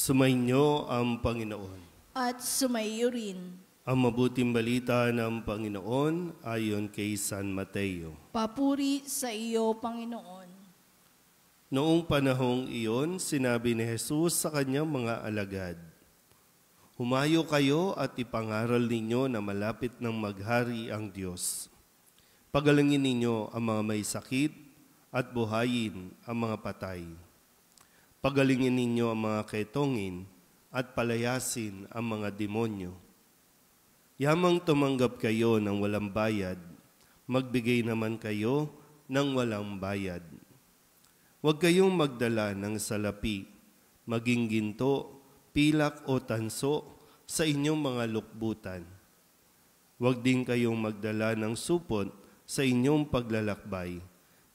Sumainyo ang Panginoon. At sumaiyo rin. Ang mabuting balita ng Panginoon ayon kay San Mateo. Papuri sa iyo, Panginoon. Noong panahong iyon, sinabi ni Jesus sa kanyang mga alagad, "Humayo kayo at ipangaral ninyo na malapit ng maghari ang Diyos. Pagalingin ninyo ang mga may sakit at buhayin ang mga patay. Pagalingin ninyo ang mga ketongin at palayasin ang mga demonyo. Yamang tumanggap kayo ng walang bayad, magbigay naman kayo ng walang bayad. Huwag kayong magdala ng salapi, maging ginto, pilak o tanso sa inyong mga lukbutan. Huwag din kayong magdala ng supot sa inyong paglalakbay,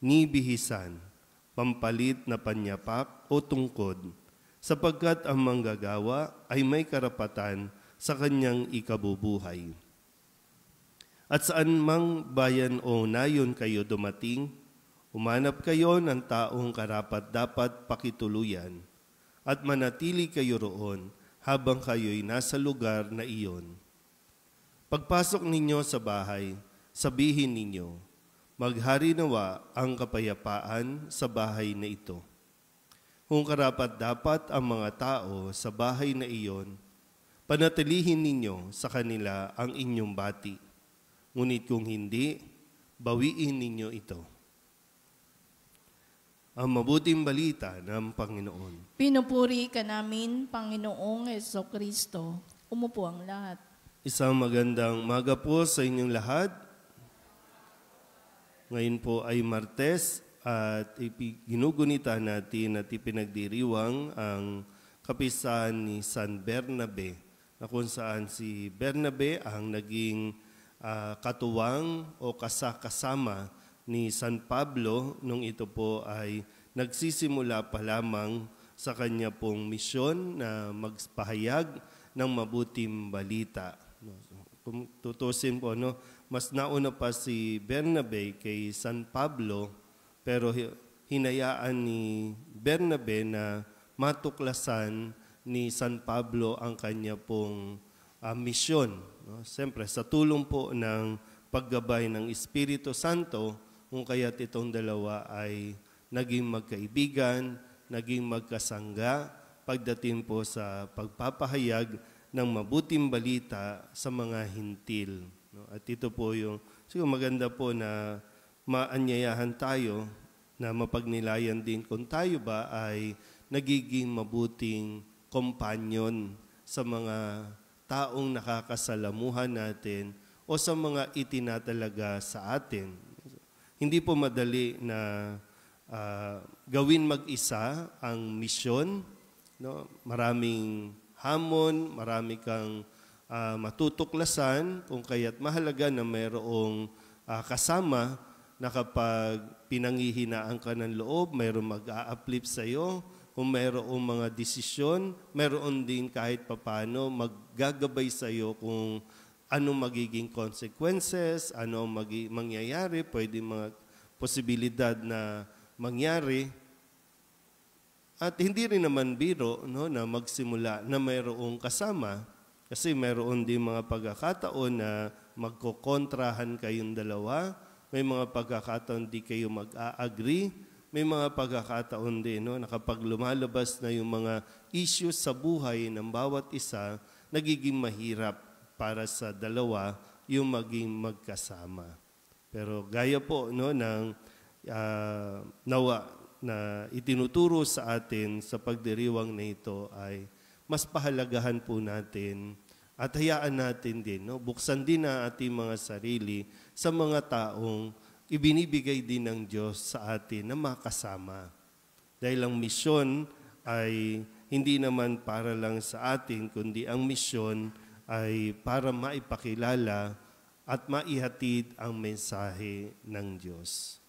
ni bihisan, pampalit na panyapak o tungkod, sapagkat ang manggagawa ay may karapatan sa kanyang ikabubuhay. At saan mang bayan o nayon kayo dumating, umanap kayo ng taong karapat-dapat pakituluyan at manatili kayo roon habang kayo'y nasa lugar na iyon. Pagpasok ninyo sa bahay, sabihin ninyo, maghari nawa ang kapayapaan sa bahay na ito. Kung karapat-dapat ang mga tao sa bahay na iyon, panatilihin ninyo sa kanila ang inyong bati. Ngunit kung hindi, bawiin ninyo ito." Ang mabuting balita ng Panginoon. Pinupuri ka namin, Panginoong Jesucristo. Umupo ang lahat. Isang magandang umaga po sa inyong lahat. Ngayon po ay Martes at ginugunita natin at ipinagdiriwang ang kapisahan ni San Bernabe, na kung saan si Bernabe ang naging katuwang o kasama ni San Pablo nung ito po ay nagsisimula pa lamang sa kanya pong misyon na magpahayag ng mabuting balita. Kung tutusin po, mas nauna pa si Bernabe kay San Pablo, pero hinayaan ni Bernabe na matuklasan ni San Pablo ang kanya pong misyon. Siyempre, sa tulong po ng paggabay ng Espiritu Santo, kung kaya't itong dalawa ay naging magkaibigan, naging magkasangga, pagdating po sa pagpapahayag ng mabuting balita sa mga hintil. At ito po yung, siguro maganda po na maanyayahan tayo na mapagnilayan din kung tayo ba ay nagiging mabuting kompanyon sa mga taong nakakasalamuhan natin o sa mga itinatalaga sa atin. Hindi po madali na gawin mag-isa ang misyon. Maraming hamon, marami kang matutuklasan, kung kaya't mahalaga na mayroong kasama na kapag pinanghihinaan ka ng loob, mayroong mag-a-uplift sa iyo. Kung mayroong mga desisyon, mayroon din kahit papano maggagabay sa iyo kung ano magiging consequences, ano mangyayari, pwede mga posibilidad na mangyari. At hindi rin naman biro na magsimula na mayroong kasama, kasi mayroon din mga pagkakataon na magkokontrahan kayong dalawa, may mga pagkakataon di kayo mag-a-agree, may mga pagkakataon din na kapag lumalabas na yung mga issues sa buhay ng bawat isa, nagiging mahirap para sa dalawa yung maging magkasama. Pero gaya po ng nawa na itinuturo sa atin sa pagdiriwang na ito ay mas pahalagahan po natin at hayaan natin din, buksan din ang ating mga sarili sa mga taong ibinibigay din ng Diyos sa atin na makasama. Dahil ang misyon ay hindi naman para lang sa atin, kundi ang misyon ay para maipakilala at maihatid ang mensahe ng Diyos.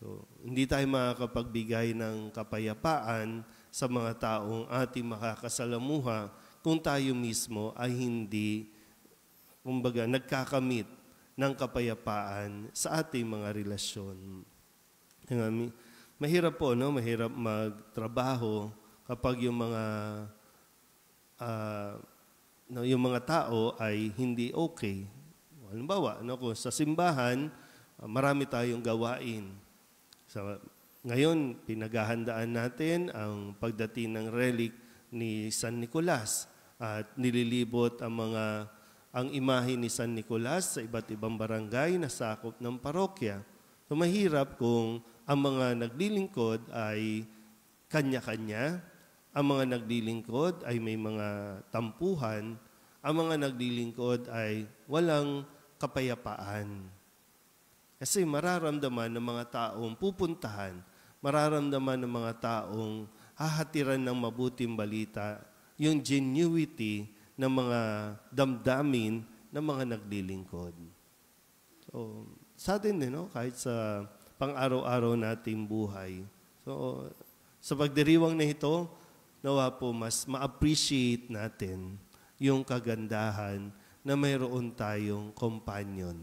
So, hindi tayo makakapagbigay ng kapayapaan sa mga taong ating makakasalamuha kung tayo mismo ay hindi, nagkakamit ng kapayapaan sa ating mga relasyon. Mahirap po, mahirap magtrabaho kapag yung mga yung mga tao ay hindi okay. Halimbawa, kung sa simbahan, marami tayong gawain. Ngayon, pinaghahandaan natin ang pagdating ng relic ni San Nicolas at nililibot ang imahe ni San Nicolas sa iba't ibang barangay na sakop ng parokya. So mahirap kung ang mga naglilingkod ay kanya-kanya, ang mga naglilingkod ay may mga tampuhan, ang mga naglilingkod ay walang kapayapaan. Kasi mararamdaman ng mga taong pupuntahan, mararamdaman ng mga taong hahatiran ng mabuting balita, yung genuity ng mga damdamin ng mga naglilingkod. So, sa atin din, kahit sa pang-araw-araw nating buhay. So, sa pagdiriwang na ito, nawa po mas ma-appreciate natin yung kagandahan na mayroon tayong companion.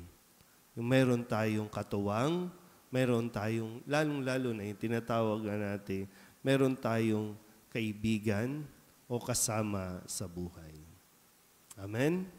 Yung mayroon tayong katuwang, mayroon tayong, lalong-lalo na yung tinatawag na natin, mayroon tayong kaibigan o kasama sa buhay. Amen?